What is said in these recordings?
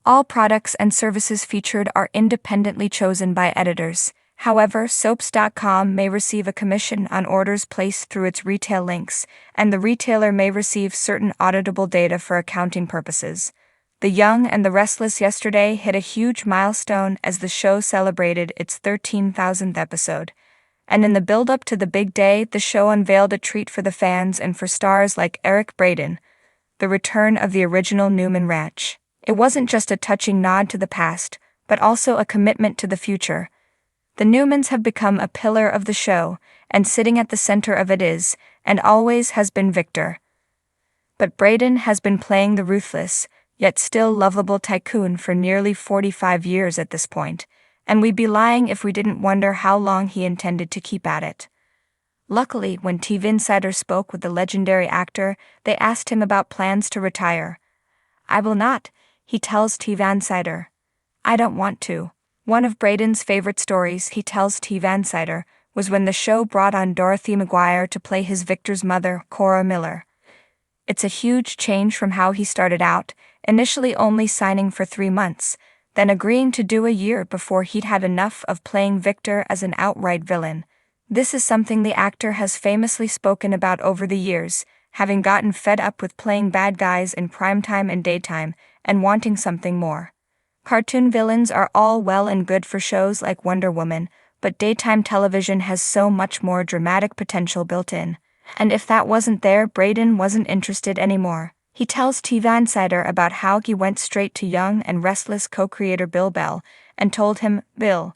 All products and services featured are independently chosen by editors. However, soaps.com may receive a commission on orders placed through its retail links, and the retailer may receive certain auditable data for accounting purposes. The Young and the Restless yesterday hit a huge milestone as the show celebrated its 13,000th episode. And in the build-up to the big day, the show unveiled a treat for the fans and for stars like Braeden, the return of the original Newman Ranch. It wasn't just a touching nod to the past, but also a commitment to the future. The Newmans have become a pillar of the show, and sitting at the center of it is, and always has been, Victor. But Braeden has been playing the ruthless, yet still lovable tycoon for nearly 45 years at this point, and we'd be lying if we didn't wonder how long he intended to keep at it. Luckily, when TV Insider spoke with the legendary actor, they asked him about plans to retire. "I will not," he tells TV Insider. "I don't want to." One of Braeden's favorite stories, he tells TV Insider, was when the show brought on Dorothy McGuire to play his Victor's mother, Cora Miller. It's a huge change from how he started out, initially only signing for 3 months, then agreeing to do a year before he'd had enough of playing Victor as an outright villain. This is something the actor has famously spoken about over the years, having gotten fed up with playing bad guys in primetime and daytime, and wanting something more. Cartoon villains are all well and good for shows like Wonder Woman, but daytime television has so much more dramatic potential built in. And if that wasn't there, Braeden wasn't interested anymore. He tells TV Insider about how he went straight to Young and Restless co-creator Bill Bell and told him, "Bill,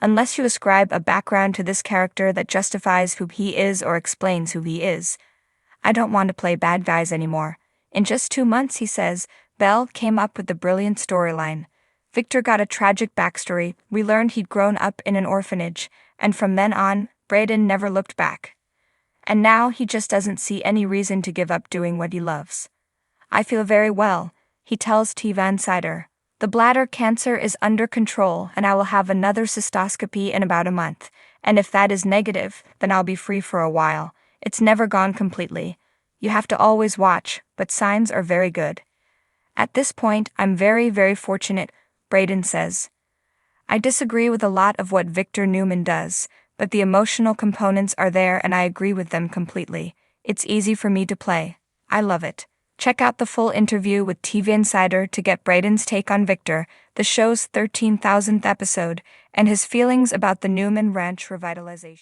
unless you ascribe a background to this character that justifies who he is or explains who he is, I don't want to play bad guys anymore." In just 2 months, he says, Bell came up with the brilliant storyline. Victor got a tragic backstory. We learned he'd grown up in an orphanage, and from then on, Braeden never looked back. And now he just doesn't see any reason to give up doing what he loves. "I feel very well," he tells TV Insider. "The bladder cancer is under control, and I will have another cystoscopy in about a month, and if that is negative, then I'll be free for a while. It's never gone completely. You have to always watch, but signs are very good. At this point, I'm very, very fortunate," Braeden says. "I disagree with a lot of what Victor Newman does, but the emotional components are there and I agree with them completely. It's easy for me to play. I love it." Check out the full interview with TV Insider to get Braeden's take on Victor, the show's 13,000th episode, and his feelings about the Newman Ranch revitalization.